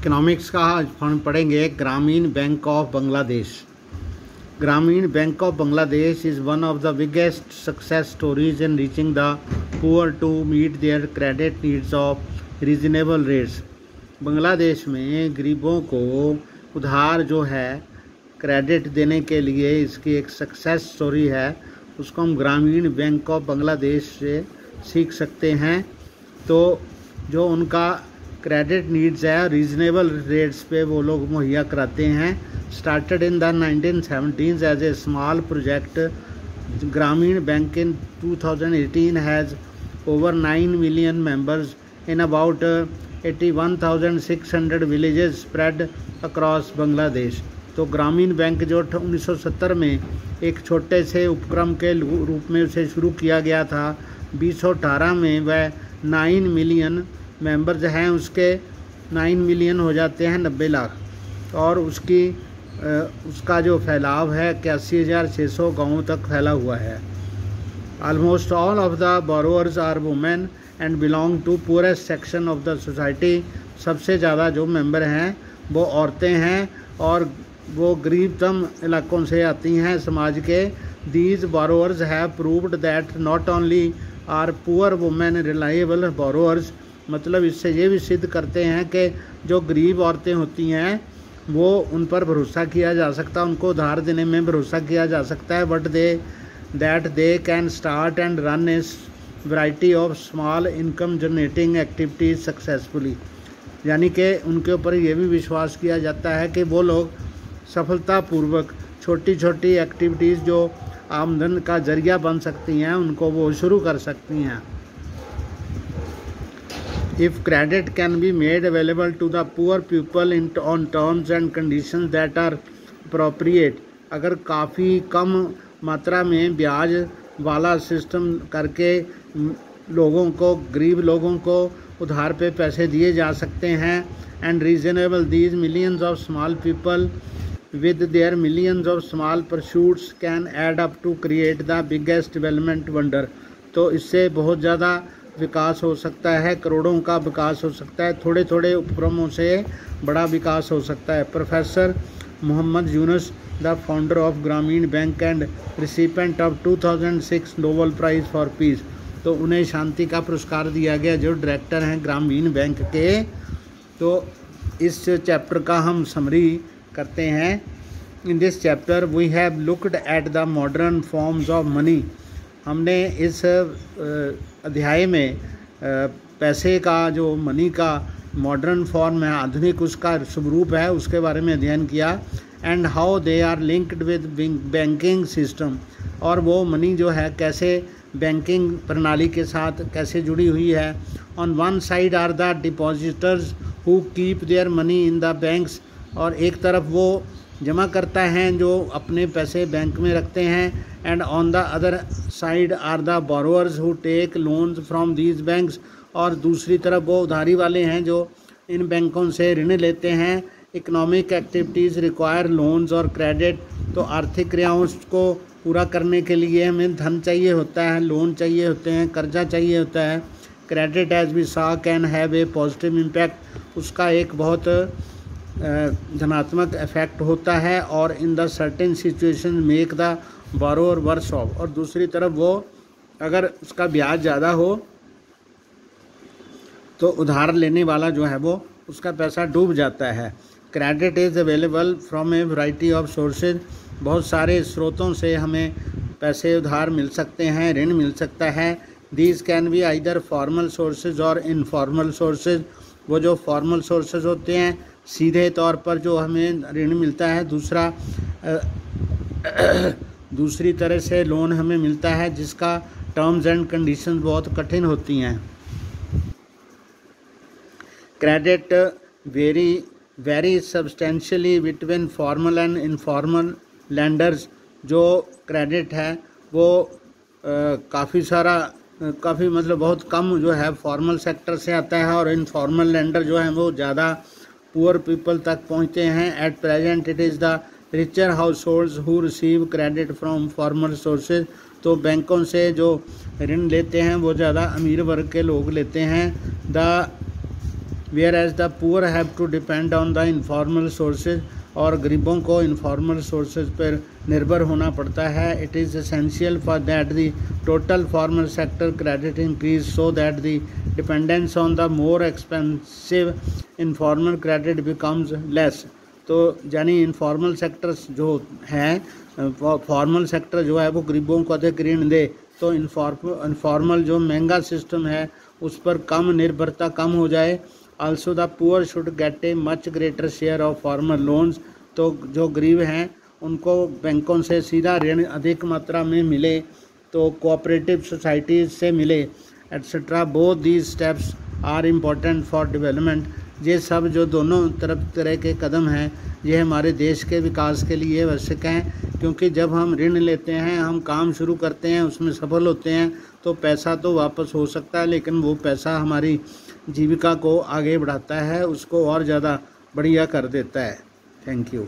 Economics का आज हम पढ़ेंगे ग्रामीण bank of Bangladesh. Grameen bank of Bangladesh is one of the biggest success stories in reaching the poor to meet their credit needs of reasonable rates. Bangladesh में गरीबों को उधार जो है क्रेडिट देने के लिए इसकी एक सक्सेस स्टोरी है, उसको हम ग्रामीण बैंक ऑफ बांग्लादेश से सीख सकते हैं। तो जो उनका क्रेडिट नीड्स है रीजनेबल रेट्स पे वो लोग मुहैया कराते हैं। Started in the 1970s as a small project, Grameen bank in 2018 has over 9 million members in about 81,600 villages spread across Bangladesh. तो ग्रामीण बैंक जो 1970 में एक छोटे से उपक्रम के रूप में उसे शुरू किया गया था, 2018 में वह 9 मिलियन मेंबर्स हैं, उसके 9 मिलियन हो जाते हैं 90 लाख, और उसका जो फैलाव है 81,600 गाँवों तक फैला हुआ है। Almost all of the borrowers are women and belong to poorest section of the society. सबसे ज़्यादा जो मेंबर हैं वो औरतें हैं और वो गरीबतम इलाकों से आती हैं समाज के। These borrowers have proved that not only are poor women reliable borrowers, मतलब इससे ये भी सिद्ध करते हैं कि जो गरीब औरतें होती हैं वो उन पर भरोसा किया जा सकता है, उनको उधार देने में भरोसा किया जा सकता है। But they can start and run A variety of small income generating activities successfully, यानी कि उनके ऊपर ये भी विश्वास किया जाता है कि वो लोग सफलतापूर्वक छोटी छोटी एक्टिविटीज़ जो आमदन का जरिया बन सकती हैं उनको वो शुरू कर सकती हैं। If credit can be made available to the poor people on terms and conditions that are appropriate, अगर काफ़ी कम मात्रा में ब्याज वाला सिस्टम करके लोगों को, गरीब लोगों को उधार पे पैसे दिए जा सकते हैं, and reasonable these millions of small people with their millions of small pursuits can add up to create the biggest development wonder। तो इससे बहुत ज़्यादा विकास हो सकता है, करोड़ों का विकास हो सकता है, थोड़े थोड़े उपक्रमों से बड़ा विकास हो सकता है। Professor Mohammad Yunus, the founder of Grameen bank and recipient of 2006 Nobel prize for peace, तो उन्हें शांति का पुरस्कार दिया गया, जो डायरेक्टर हैं ग्रामीण बैंक के। तो इस चैप्टर का हम समरी करते हैं। In this chapter we have looked at the modern forms of money. हमने इस अध्याय में पैसे का, जो मनी का मॉडर्न फॉर्म है, आधुनिक उसका स्वरूप है, उसके बारे में अध्ययन किया। And how they are linked with banking system, और वो मनी जो है कैसे बैंकिंग प्रणाली के साथ कैसे जुड़ी हुई है। On one side are the depositors who keep their money in the banks, और एक तरफ वो जमा करता हैं जो अपने पैसे बैंक में रखते हैं। And on the other side are the borrowers who take loans from these banks, और दूसरी तरफ वो उधारी वाले हैं जो इन बैंकों से ऋण लेते हैं। इकोनॉमिक एक्टिविटीज़ रिक्वायर लोन्स और क्रेडिट, तो आर्थिक क्रियाओं को पूरा करने के लिए हमें धन चाहिए होता है, लोन चाहिए होते हैं, कर्जा चाहिए होता है। Credit as we saw can have a positive impact, उसका एक बहुत धनात्मक इफेक्ट होता है, और in the certain situation make the borrower worse off, और दूसरी तरफ वो अगर उसका ब्याज ज़्यादा हो तो उधार लेने वाला जो है वो उसका पैसा डूब जाता है। Credit is available from A variety of sources, बहुत सारे स्रोतों से हमें पैसे उधार मिल सकते हैं, ऋण मिल सकता है। These can be either formal sources और इनफॉर्मल सोर्सेज। वो जो फॉर्मल सोर्सेज होते हैं सीधे तौर पर जो हमें ऋण मिलता है, दूसरी तरह से लोन हमें मिलता है जिसका टर्म्स एंड कंडीशंस बहुत कठिन होती हैं। Credit very substantially between formal and informal lenders. जो क्रेडिट है वो काफ़ी मतलब बहुत कम जो है फॉर्मल सेक्टर से आता है, और इनफॉर्मल लेंडर जो हैं वो ज़्यादा पुअर पीपल तक पहुँचते हैं। At present it is the richer households who receive credit from formal sources, तो बैंकों से जो ऋण लेते हैं वो ज़्यादा अमीर वर्ग के लोग लेते हैं। The whereas the poor have to depend on the informal sources, और गरीबों को इनफॉर्मल सोर्सेज पर निर्भर होना पड़ता है। It is essential for that the total formal sector credit increase so that the dependence on the more expensive informal credit becomes less. तो यानी इनफॉर्मल सेक्टर्स जो हैं, फॉर्मल सेक्टर जो है वो गरीबों को अधिक ऋण दे, तो इनफॉर्मल जो महंगा सिस्टम है उस पर कम निर्भरता कम हो जाए। Also the poor should get a much greater share of formal loans, तो जो गरीब हैं उनको बैंकों से सीधा ऋण अधिक मात्रा में मिले, तो कोऑपरेटिव सोसाइटीज से मिले, etcetera. Both these steps are important for development. ये सब जो दोनों तरह के कदम हैं ये हमारे देश के विकास के लिए आवश्यक हैं, क्योंकि जब हम ऋण लेते हैं, हम काम शुरू करते हैं, उसमें सफल होते हैं, तो पैसा तो वापस हो सकता है, लेकिन वो पैसा हमारी जीविका को आगे बढ़ाता है, उसको और ज़्यादा बढ़िया कर देता है। Thank you.